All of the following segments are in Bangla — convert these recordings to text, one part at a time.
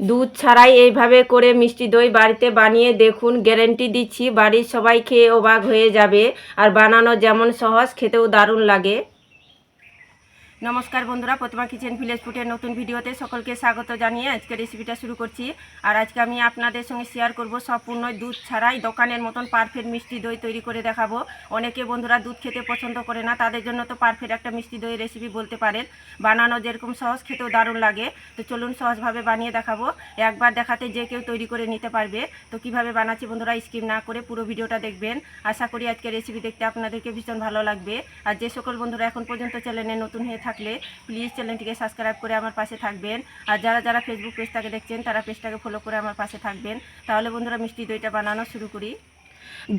দুধ ছাড়াই এইভাবে করে মিষ্টি দই বাড়িতে বানিয়ে দেখুন, গ্যারেন্টি দিচ্ছি বাড়ির সবাই খেয়ে অবাক হয়ে যাবে। আর বানানো যেমন সহজ, খেতেও দারুণ লাগে। নমস্কার বন্ধুরা, প্রতিমা কিচেন ভিলেজ ফুডের নতুন ভিডিওতে সকলকে স্বাগত জানিয়ে আজকে রেসিপিটা শুরু করছি। আর আজকে আমি আপনাদের সঙ্গে শেয়ার করব সম্পূর্ণ দুধ ছাড়াই দোকানের মতন পারফেক্ট মিষ্টি দই তৈরি করে দেখাবো। অনেকে বন্ধুরা দুধ খেতে পছন্দ করে না, তাদের জন্য তো পারফেক্ট একটা মিষ্টি দই রেসিপি বলতে পারেন। বানানো যেরকম সহজ, খেতেও দারুণ লাগে। তো চলুন সহজভাবে বানিয়ে দেখাবো। একবার দেখাতে যে কেউ তৈরি করে নিতে পারবে। তো কিভাবে বানাচ্ছি বন্ধুরা, স্কিপ না করে পুরো ভিডিওটা দেখবেন। আশা করি আজকে রেসিপি দেখতে আপনাদেরকে ভীষণ ভালো লাগবে। আর যে সকল বন্ধুরা এখন পর্যন্ত চ্যানেলে নতুন হয়ে থাকলে প্লিজ চ্যানেলটিকে সাবস্ক্রাইব করে আমার পাশে থাকবেন। আর যারা যারা ফেসবুক পেজটাকে দেখছেন তারা পেজটাকে ফলো করে আমার পাশে থাকবেন। তাহলে বন্ধুরা মিষ্টি দইটা বানানো শুরু করি।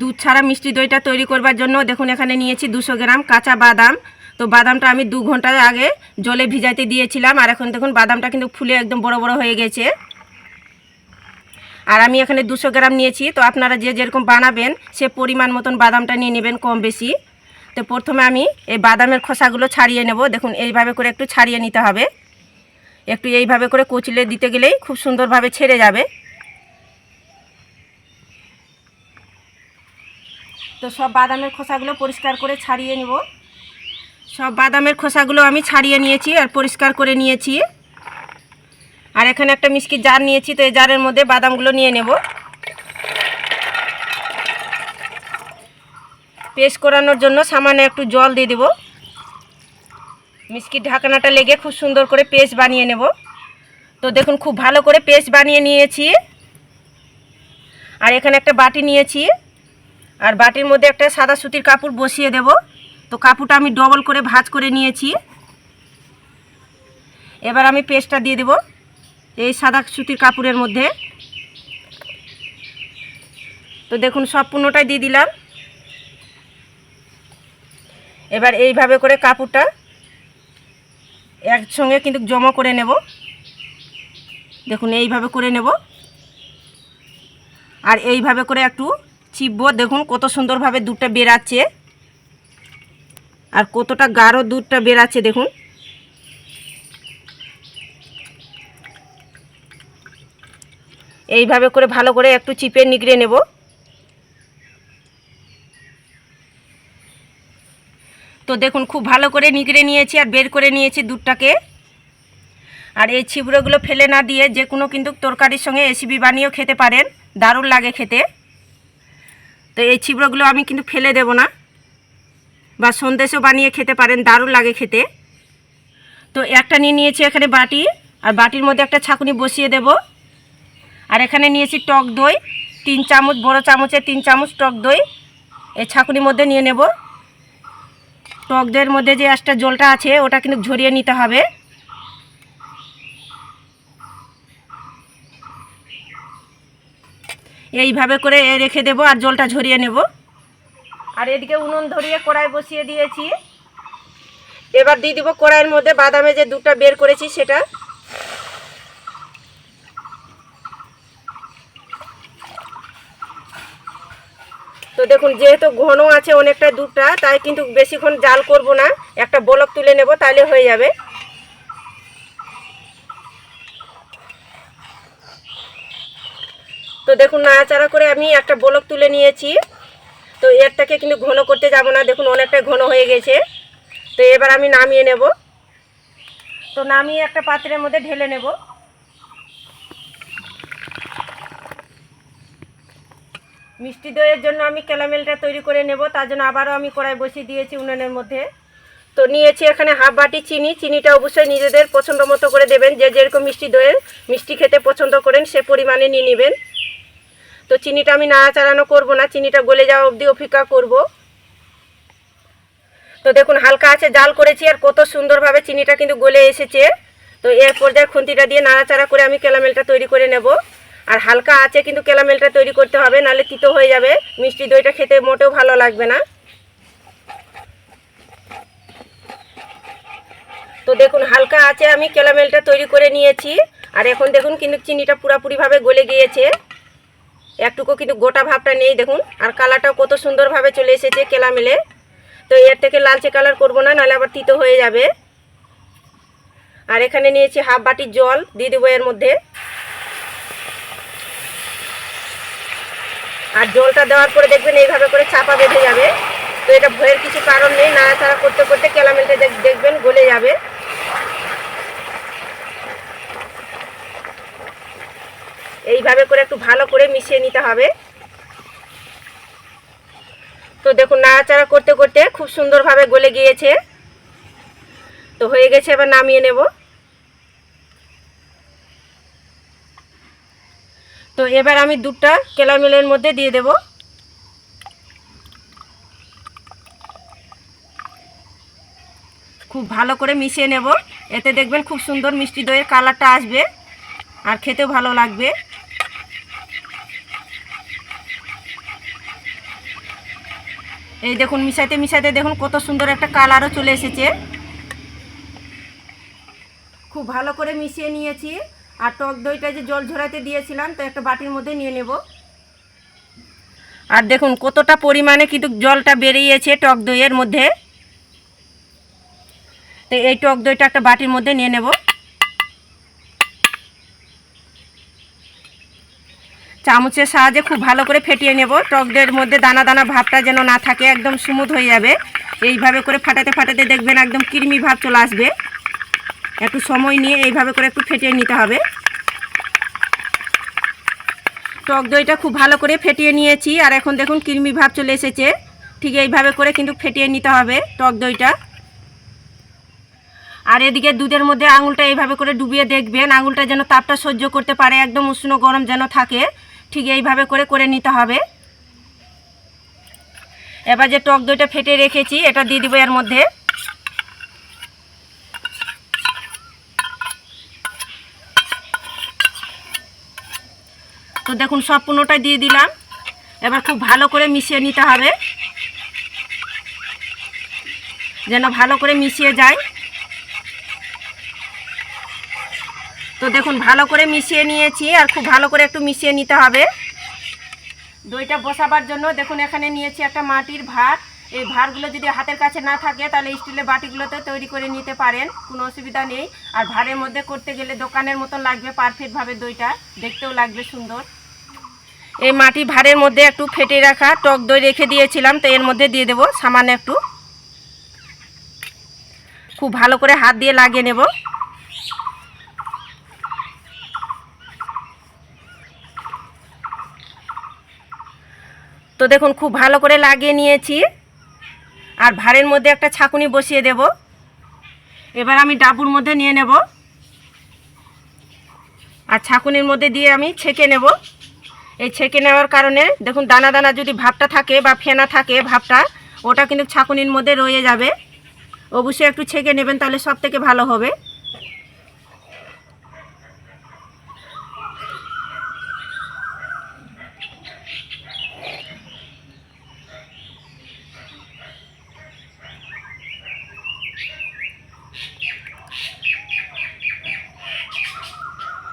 দুধ ছাড়া মিষ্টি দইটা তৈরি করবার জন্য দেখুন এখানে নিয়েছি 200 গ্রাম কাঁচা বাদাম। তো বাদামটা আমি 2 ঘন্টা আগে জলে ভিজাইতে দিয়েছিলাম। আর এখন দেখুন বাদামটা কিন্তু ফুলে একদম বড় বড় হয়ে গেছে। আর আমি এখানে 200 গ্রাম নিয়েছি। তো আপনারা যে যেরকম বানাবেন সে পরিমাণ মতন বাদামটা নিয়ে নেবেন, কম বেশি। তো প্রথমে আমি এই বাদামের খোসাগুলো ছাড়িয়ে নেব। দেখুন এইভাবে করে একটু ছাড়িয়ে নিতে হবে। একটু এইভাবে করে কচলে দিতে গেলেই খুব সুন্দরভাবে ছেড়ে যাবে। তো সব বাদামের খোসাগুলো পরিষ্কার করে ছাড়িয়ে নেব। সব বাদামের খোসাগুলো আমি ছাড়িয়ে নিয়েছি আর পরিষ্কার করে নিয়েছি। আর এখানে একটা মিষ্টির জার নিয়েছি। তো এই জারের মধ্যে বাদামগুলো নিয়ে নেব। পেস্ট করানোর জন্য সামান্য একটু জল দিয়ে দেব। মিষ্টির ঢাকনাটা লেগে খুব সুন্দর করে পেস্ট বানিয়ে নেব। তো দেখুন খুব ভালো করে পেস্ট বানিয়ে নিয়েছি। আর এখানে একটা বাটি নিয়েছি। আর বাটির মধ্যে একটা সাদা সুতির কাপড় বসিয়ে দেব। তো কাপড়টা আমি ডবল করে ভাঁজ করে নিয়েছি। এবার আমি পেস্টটা দিয়ে দেব এই সাদা সুতির কাপড়ের মধ্যে। তো দেখুন সম্পূর্ণটাই দিয়ে দিলাম। এবার এইভাবে করে কাপড়টা একসঙ্গে কিন্তু জমা করে নেব। দেখুন এইভাবে করে নেব। আর এইভাবে করে একটু চিপবো। দেখুন কত সুন্দরভাবে দুধটা বেরাচ্ছে আর কতটা গাঢ় দুধটা বেরাচ্ছে দেখুন। এইভাবে করে ভালো করে একটু চিপে নিগড়ে নেব। তো দেখুন খুব ভালো করে নিগড়ে নিয়েছি আর বের করে নিয়েছি দুধটাকে। আর এই ছিবড়োগুলো ফেলে না দিয়ে যে কোনো কিন্তু তরকারির সঙ্গে রেসিপি বানিয়েও খেতে পারেন, দারুণ লাগে খেতে। তো এই ছিবড়োগুলো আমি কিন্তু ফেলে দেব না, বা সন্দেশও বানিয়ে খেতে পারেন, দারুণ লাগে খেতে। তো একটা নিয়ে নিয়েছি এখানে বাটি। আর বাটির মধ্যে একটা ছাঁকুনি বসিয়ে দেব। আর এখানে নিয়েছি টক দই 3 চামচ, বড় চামচে 3 চামচ টক দই এই ছাঁকুনির মধ্যে নিয়ে নেব। টক দইয়ের মধ্যে যে একটা জলটা আছে ওটা কিন্তু ঝরিয়ে নিতে হবে। এইভাবে করে রেখে দেব আর জলটা ঝরিয়ে নেব। আর এদিকে উনুন ধরিয়ে কড়াই বসিয়ে দিয়েছি। এবার দিয়ে দিব কড়াইয়ের মধ্যে বাদামে যে দুধটা বের করেছি সেটা। তো দেখুন যেহেতু ঘন আছে অনেকটা দুধটা, তাই কিন্তু বেশিক্ষণ জাল করব না, একটা বলক তুলে নেব তাহলে হয়ে যাবে। তো দেখুন নাড়াচাড়া করে আমি একটা বলক তুলে নিয়েছি। তো এরটাকে কিন্তু ঘন করতে যাব না, দেখুন অনেকটা ঘন হয়ে গেছে। তো এবার আমি নামিয়ে নেব। তো নামিয়ে একটা পাত্রের মধ্যে ঢেলে নেব। মিষ্টি দইয়ের জন্য আমি ক্যারামেলটা তৈরি করে নেব, তার জন্য আবারও আমি কড়াই বসিয়ে দিয়েছি উনুনের মধ্যে। তো নিয়েছি এখানে হাফ বাটি চিনি। চিনিটা অবশ্যই নিজেদের পছন্দ মতো করে দেবেন, যে যেরকম মিষ্টি খেতে পছন্দ করেন সে পরিমাণে নিয়ে নেবেন। তো চিনিটা আমি নাড়াচাড়ানো করব না, চিনিটা গলে যাওয়া অবধি অপেক্ষা করব। তো দেখুন হালকা আছে জাল করেছি আর কত সুন্দরভাবে চিনিটা কিন্তু গলে এসেছে। তো এর পর্যায়ে খুন্তিটা দিয়ে নাড়াচাড়া করে আমি ক্যারামেলটা তৈরি করে নেব। আর হালকা আছে কিন্তু ক্যারামেলটা তৈরি করতে হবে, নাহলে তিতো হয়ে যাবে, মিষ্টি দইটা খেতে মোটেও ভালো লাগবে না। তো দেখুন হালকা আছে আমি ক্যারামেলটা তৈরি করে নিয়েছি। আর এখন দেখুন কিন্তু চিনিটা পুরোপুরিভাবে গলে গিয়েছে, একটুকু কিন্তু গোটা ভাবটা নেই দেখুন। আর কালারটাও কত সুন্দরভাবে চলে এসেছে ক্যারামেলে। তো এর থেকে লালচে কালার করব না, নাহলে আবার তিতো হয়ে যাবে। আর এখানে নিয়েছি হাফ বাটি জল দিয়ে দেবো এর মধ্যে। আর জলটা দেওয়ার পরে দেখবেন এইভাবে করে চাপা বেঁধে যাবে। তো এটা ভয়ের কিছু কারণ নেই, নাড়াচাড়া করতে করতে ক্যারামেলটা দেখবেন গলে যাবে। এইভাবে করে একটু ভালো করে মিশিয়ে নিতে হবে। তো দেখুন নাড়াচাড়া করতে করতে খুব সুন্দরভাবে গলে গিয়েছে। তো হয়ে গেছে, এবার নামিয়ে নেব। তো এবার আমি দুধটা ক্যারামেলের মধ্যে দিয়ে দেব। খুব ভালো করে মিশিয়ে নেব। এতে দেখবেন খুব সুন্দর মিষ্টি দইয়ের কালারটা আসবে আর খেতেও ভালো লাগবে। এই দেখুন মিশাইতে মিশাইতে দেখুন কত সুন্দর একটা কালারও চলে এসেছে। খুব ভালো করে মিশিয়ে নিয়েছি। আর টক দইটা যে জল ঝরাতে দিয়েছিলাম, তো একটা বাটির মধ্যে নিয়ে নেব। আর দেখুন কতটা পরিমাণে কিন্তু জলটা বেরিয়েছে টক দইয়ের মধ্যে। তো এই টক দইটা একটা বাটির মধ্যে নিয়ে নেব। চামচের সাহায্যে খুব ভালো করে ফেটিয়ে নেব। টক দইয়ের মধ্যে দানা দানা ভাবটা যেন না থাকে, একদম স্মুথ হয়ে যাবে। এইভাবে করে ফাটাতে ফাটাতে দেখবেন একদম ক্রিমি ভাব চলে আসবে। একটু সময় নিয়ে এইভাবে করে একটু ফেটিয়ে নিতে হবে। টক দইটা খুব ভালো করে ফেটিয়ে নিয়েছি। আর এখন দেখুন ক্রিমি ভাব চলে এসেছে। ঠিক এইভাবে করে কিন্তু ফেটিয়ে নিতে হবে টক দইটা। আর এদিকে দুধের মধ্যে আঙুলটা এইভাবে করে ডুবিয়ে দেখবেন, আঙুলটা যেন তাপটা সহ্য করতে পারে, একদম উষ্ণ গরম যেন থাকে। ঠিক এইভাবে করে করে নিতে হবে। এবার যে টক দইটা ফেটে রেখেছি এটা দিয়ে দিব এর মধ্যে। তো দেখুন সম্পূর্ণটাই দিয়ে দিলাম। এবার খুব ভালো করে মিশিয়ে নিতে হবে, যেন ভালো করে মিশিয়ে যায়। তো দেখুন ভালো করে মিশিয়ে নিয়েছি। আর খুব ভালো করে একটু মিশিয়ে নিতে হবে। দইটা বসাবার জন্য দেখুন এখানে নিয়েছি একটা মাটির ভাঁড়। এই ভাঁড়গুলো যদি হাতের কাছে না থাকে তাহলে স্টিলের বাটিগুলোতে তৈরি করে নিতে পারেন, কোনো অসুবিধা নেই। আর ভাঁড়ের মধ্যে করতে গেলে দোকানের মতন লাগবে পারফেক্টভাবে, দইটা দেখতেও লাগবে সুন্দর। এই মাটি ভাঁড়ের মধ্যে একটু ফেটে রাখা টক দই রেখে দিয়েছিলাম, তো এর মধ্যে দিয়ে দেব সামান্য একটু। খুব ভালো করে হাত দিয়ে লাগিয়ে নেব। তো দেখুন খুব ভালো করে লাগিয়ে নিয়েছি। আর ভাঁড়ের মধ্যে একটা ছাঁকুনি বসিয়ে দেব। এবার আমি ডাবুর মধ্যে নিয়ে নেব আর ছাঁকুনির মধ্যে দিয়ে আমি ছেঁকে নেব। এই ছেঁকে নেওয়ার কারণে দেখুন দানা দানা যদি ভাবটা থাকে বা ফেনা থাকে ভাবটা, ওটা কিন্তু ছাঁকুনির মধ্যে রয়ে যাবে। অবশ্যই একটু ছেঁকে নেবেন, তাহলে সব থেকে ভালো হবে।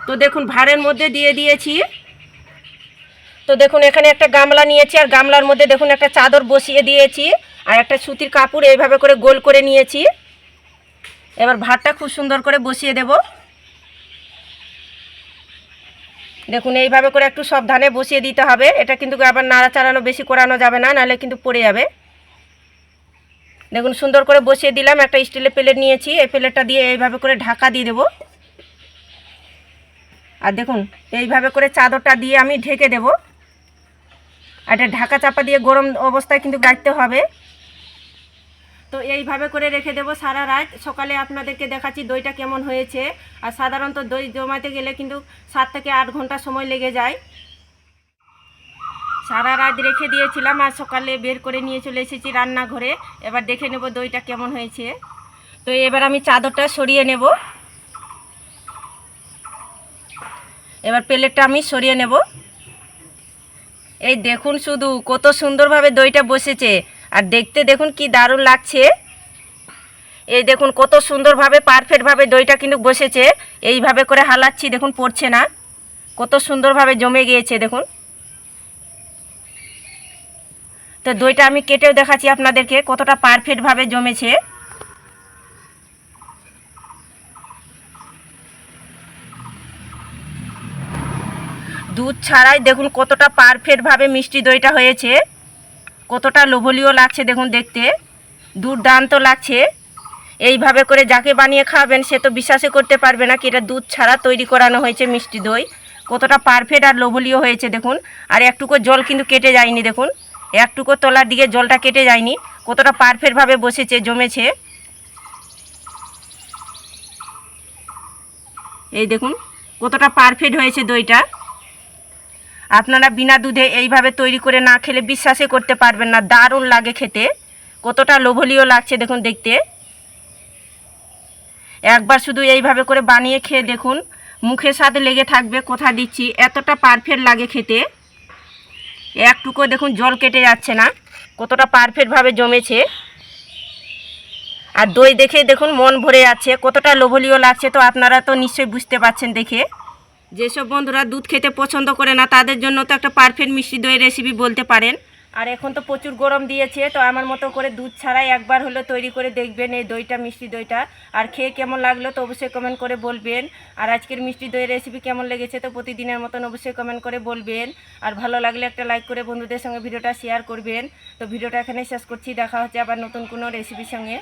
তো দেখুন ভাঁড়ের মধ্যে দিয়ে দিয়েছি। তো দেখুন এখানে একটা গামলা নিয়েছি, আর গামলার মধ্যে দেখুন একটা চাদর বসিয়ে দিয়েছি, আর একটা সুতির কাপড় এইভাবে করে গোল করে নিয়েছি। এবার ভাতটা খুব সুন্দর করে বসিয়ে দেব। দেখুন এইভাবে করে একটু সাবধানে বসিয়ে দিতে হবে। এটা কিন্তু আবার নাড়াচাড়ানো বেশি করানো যাবে না, নাহলে কিন্তু পড়ে যাবে। দেখুন সুন্দর করে বসিয়ে দিলাম। একটা স্টিলের প্লেট নিয়েছি, এই প্লেটটা দিয়ে এইভাবে করে ঢাকা দিয়ে দেব। আর দেখুন এইভাবে করে চাদরটা দিয়ে আমি ঢেকে দেব। আর এটা ঢাকা চাপা দিয়ে গরম অবস্থায় কিন্তু রাখতে হবে। তো এইভাবে করে রেখে দেব সারা রাত। সকালে আপনাদেরকে দেখাচ্ছি দইটা কেমন হয়েছে। আর সাধারণত দই জমাতে গেলে কিন্তু 7 থেকে 8 ঘন্টা সময় লেগে যায়। সারা রাত রেখে দিয়েছিলাম আর সকালে বের করে নিয়ে চলে এসেছি রান্নাঘরে। এবার দেখে নেব দইটা কেমন হয়েছে। তো এবার আমি চাদরটা সরিয়ে নেব। এবার প্লেটটা আমি সরিয়ে নেব। এই দেখুন শুধু কত সুন্দরভাবে দইটা বসেছে, আর দেখতে দেখুন কি দারুণ লাগছে। এই দেখুন কত সুন্দরভাবে পারফেক্টভাবে দইটা কিন্তু বসেছে। এইভাবে করে হালাচ্ছি, দেখুন পড়ছে না, কত সুন্দরভাবে জমে গিয়েছে দেখুন। তো দইটা আমি কেটেও দেখাচ্ছি আপনাদেরকে কতটা পারফেক্টভাবে জমেছে। দুধ ছাড়াই দেখুন কতটা পারফেক্টভাবে মিষ্টি দইটা হয়েছে, কতটা লোভনীয় লাগছে দেখুন, দেখতে দুর্দান্ত লাগছে। এইভাবে করে যাকে বানিয়ে খাবেন সে তো বিশ্বাসই করতে পারবে না কি এটা দুধ ছাড়া তৈরি করানো হয়েছে মিষ্টি দই। কতটা পারফেক্ট আর লোভনীয় হয়েছে দেখুন। আর একটুকু জল কিন্তু কেটে যায়নি দেখুন, একটুকু তলার দিকে জলটা কেটে যায়নি, কতটা পারফেক্টভাবে বসেছে, জমেছে। এই দেখুন কতটা পারফেক্ট হয়েছে দইটা। আপনারা বিনা দুধে এইভাবে তৈরি করে না খেলে বিশ্বাসই করতে পারবেন না, দারুণ লাগে খেতে, কতটা লোভনীয় লাগছে দেখুন দেখতে। একবার শুধু এইভাবে করে বানিয়ে খেয়ে দেখুন, মুখের সাথে লেগে থাকবে, কথা দিচ্ছি এতটা পারফেক্ট লাগে খেতে। একটুকু দেখুন জল কেটে যাচ্ছে না, কতটা পারফেক্টভাবে জমেছে। আর দই দেখে দেখুন মন ভরে যাচ্ছে, কতটা লোভনীয় লাগছে। তো আপনারা তো নিশ্চয়ই বুঝতে পারছেন দেখে। যেসব বন্ধুরা দুধ খেতে পছন্দ করে না তাদের জন্য তো একটা পারফেক্ট মিষ্টি দইয়ের রেসিপি বলতে পারেন। আর এখন তো প্রচুর গরম দিয়েছে, তো আমার মতো করে দুধ ছাড়াই একবার হলো তৈরি করে দেখবেন এই দইটা, মিষ্টি দইটা। আর খেয়ে কেমন লাগলো তো অবশ্যই কমেন্ট করে বলবেন। আর আজকের মিষ্টি দইয়ের রেসিপি কেমন লেগেছে তো প্রতিদিনের মতন অবশ্যই কমেন্ট করে বলবেন। আর ভালো লাগলে একটা লাইক করে বন্ধুদের সঙ্গে ভিডিওটা শেয়ার করবেন। তো ভিডিওটা এখানে শেষ করছি, দেখা হচ্ছে আবার নতুন কোনো রেসিপির সঙ্গে।